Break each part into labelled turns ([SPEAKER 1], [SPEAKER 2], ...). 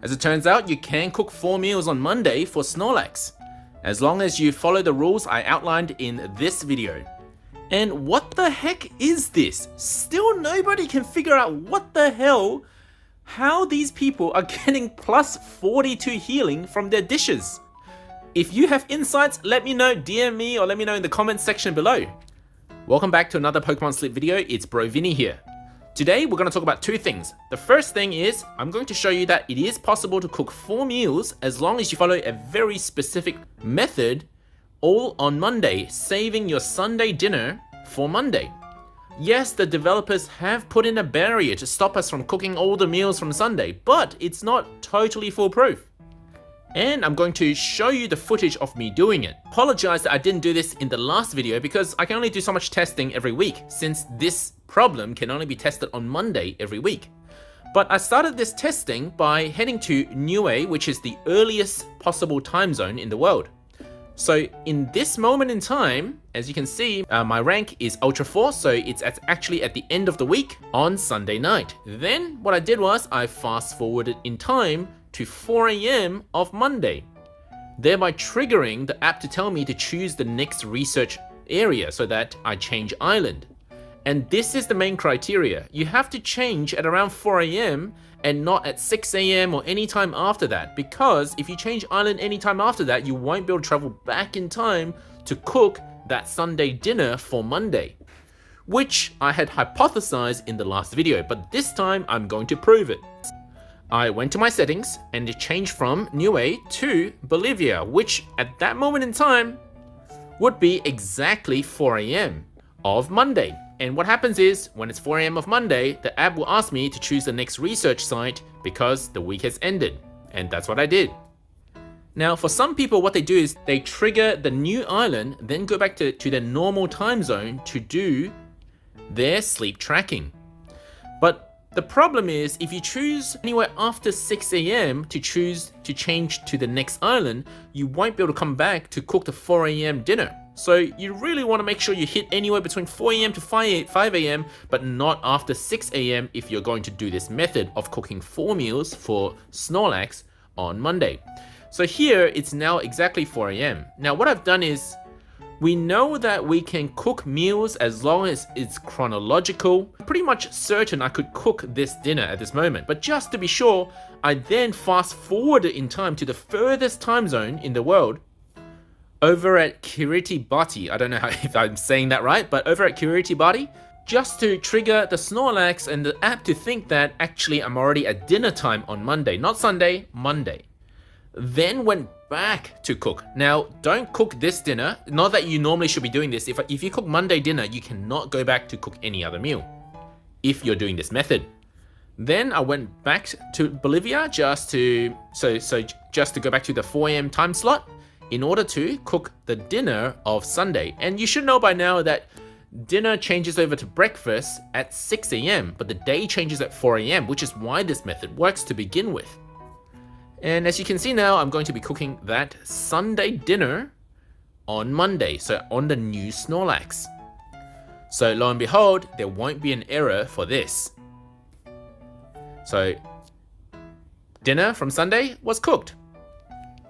[SPEAKER 1] As it turns out, you can cook 4 meals on Monday for Snorlax, as long as you follow the rules I outlined in this video. And what the heck is this? Still nobody can figure out what the hell, how these people are getting plus 42 healing from their dishes. If you have insights, let me know, DM me, or let me know in the comments section below. Welcome back to another Pokemon Sleep video, it's Bro Vinny here. Today we're going to talk about two things. The first thing is, I'm going to show you that it is possible to cook 4 meals as long as you follow a very specific method, all on Monday, saving your Sunday dinner for Monday. Yes, the developers have put in a barrier to stop us from cooking all the meals from Sunday, but it's not totally foolproof. And I'm going to show you the footage of me doing it. Apologize that I didn't do this in the last video because I can only do so much testing every week, since this problem can only be tested on Monday every week. But I started this testing by heading to Niue, which is the earliest possible time zone in the world. So in this moment in time, as you can see, my rank is Ultra 4, so it's actually at the end of the week on Sunday night. Then what I did was I fast forwarded in time to 4 AM of Monday, thereby triggering the app to tell me to choose the next research area so that I change island. And this is the main criteria. You have to change at around 4 AM and not at 6 AM or any time after that, because if you change island any time after that, you won't be able to travel back in time to cook that Sunday dinner for Monday, which I had hypothesized in the last video, but this time I'm going to prove it. I went to my settings and it changed from Niue to Bolivia, which at that moment in time would be exactly 4 AM of Monday. And what happens is, when it's 4 AM of Monday, the app will ask me to choose the next research site because the week has ended. And that's what I did. Now, for some people, what they do is they trigger the new island, then go back to their normal time zone to do their sleep tracking. But the problem is, if you choose anywhere after 6 AM to change to the next island, you won't be able to come back to cook the 4 AM dinner. So you really want to make sure you hit anywhere between 4 AM to 5 AM, but not after 6 AM if you're going to do this method of cooking 4 meals for Snorlax on Monday. So here it's now exactly 4 AM. Now what I've done is, we know that we can cook meals as long as it's chronological. I'm pretty much certain I could cook this dinner at this moment, but just to be sure, I then fast forwarded in time to the furthest time zone in the world, over at Kiribati. I don't know if I'm saying that right, but over at Kiribati, just to trigger the Snorlax and the app to think that actually I'm already at dinner time on Monday, not Sunday, Monday. Then went back to cook. Now, don't cook this dinner. Not that you normally should be doing this. If you cook Monday dinner, you cannot go back to cook any other meal if you're doing this method. Then I went back to Bolivia just to go back to the 4 AM time slot in order to cook the dinner of Sunday. And you should know by now that dinner changes over to breakfast at 6 AM, but the day changes at 4 AM, which is why this method works to begin with. And as you can see now, I'm going to be cooking that Sunday dinner on Monday, so on the new Snorlax. So lo and behold, there won't be an error for this. So dinner from Sunday was cooked,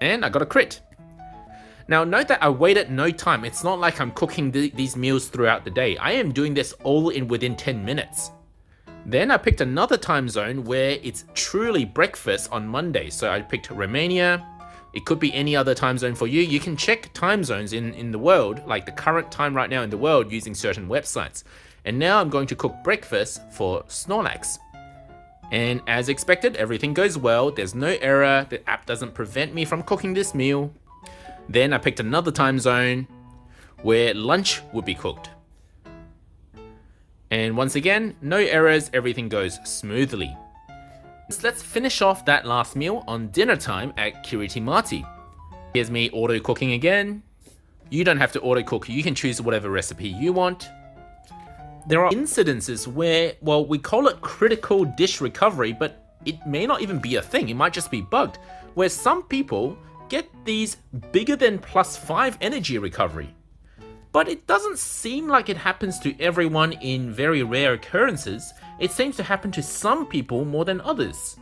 [SPEAKER 1] and I got a crit. Now note that I waited no time. It's not like I'm cooking these meals throughout the day. I am doing this all within 10 minutes. Then I picked another time zone where it's truly breakfast on Monday. So I picked Romania. It could be any other time zone for you. You can check time zones in the world, like the current time right now in the world, using certain websites. And now I'm going to cook breakfast for Snorlax. And as expected, everything goes well. There's no error. The app doesn't prevent me from cooking this meal. Then I picked another time zone where lunch would be cooked. And once again, no errors, everything goes smoothly. So let's finish off that last meal on dinner time at Kiribati. Here's me auto cooking again. You don't have to auto cook, you can choose whatever recipe you want. There are incidences where, well, we call it critical dish recovery, but it may not even be a thing, it might just be bugged, where some people get these bigger than +5 energy recovery. But it doesn't seem like it happens to everyone in very rare occurrences. It seems to happen to some people more than others.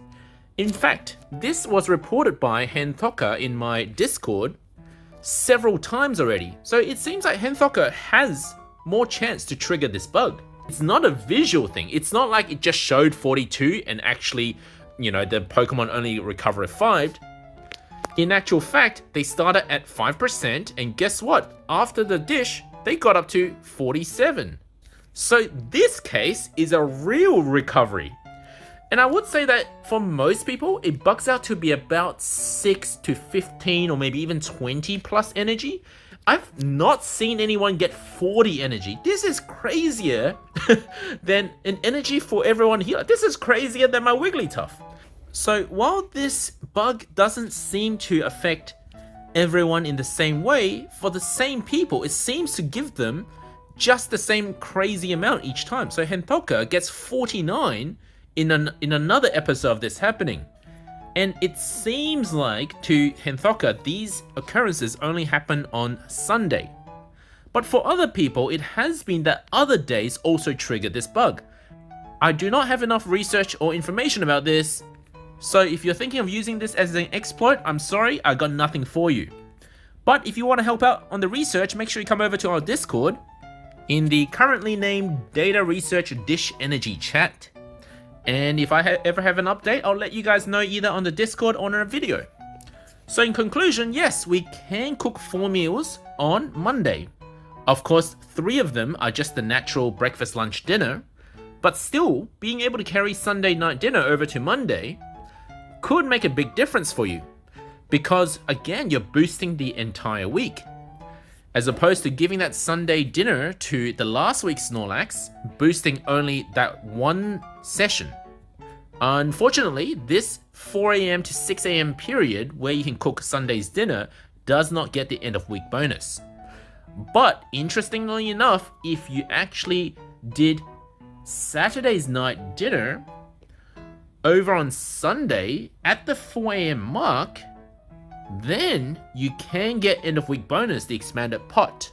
[SPEAKER 1] In fact, this was reported by Henthoka in my Discord several times already, so it seems like Henthoka has more chance to trigger this bug. It's not a visual thing, it's not like it just showed 42 and actually, the Pokemon only recover at 5. In actual fact, they started at 5%, and guess what? After the dish, they got up to 47. So this case is a real recovery. And I would say that for most people, it bugs out to be about 6 to 15 or maybe even 20 plus energy. I've not seen anyone get 40 energy. This is crazier than an energy for everyone here. This is crazier than my Wigglytuff. So while this bug doesn't seem to affect everyone in the same way, for the same people, it seems to give them just the same crazy amount each time. So Henthoka gets 49 in another episode of this happening. And it seems like to Henthoka, these occurrences only happen on Sunday. But for other people, it has been that other days also trigger this bug. I do not have enough research or information about this, so if you're thinking of using this as an exploit, I'm sorry, I got nothing for you. But if you want to help out on the research, make sure you come over to our Discord in the currently named Data Research Dish Energy chat. And if I ever have an update, I'll let you guys know either on the Discord or in a video. So in conclusion, yes, we can cook 4 meals on Monday. Of course, 3 of them are just the natural breakfast, lunch, dinner. But still, being able to carry Sunday night dinner over to Monday could make a big difference for you. Because again, you're boosting the entire week. As opposed to giving that Sunday dinner to the last week's Snorlax, boosting only that one session. Unfortunately, this 4 AM to 6 AM period where you can cook Sunday's dinner does not get the end of week bonus. But interestingly enough, if you actually did Saturday's night dinner over on Sunday at the 4 AM mark, then you can get end of week bonus, the expanded pot.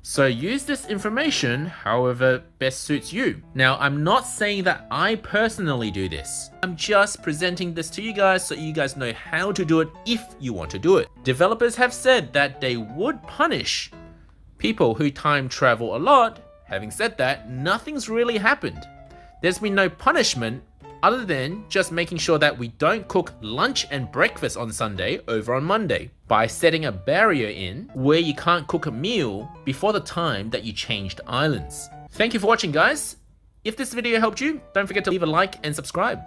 [SPEAKER 1] So use this information however best suits you. Now, I'm not saying that I personally do this. I'm just presenting this to you guys so you guys know how to do it if you want to do it. Developers have said that they would punish people who time travel a lot. Having said that, nothing's really happened. There's been no punishment other than just making sure that we don't cook lunch and breakfast on Sunday over on Monday by setting a barrier in where you can't cook a meal before the time that you changed islands. Thank you for watching, guys. If this video helped you, don't forget to leave a like and subscribe.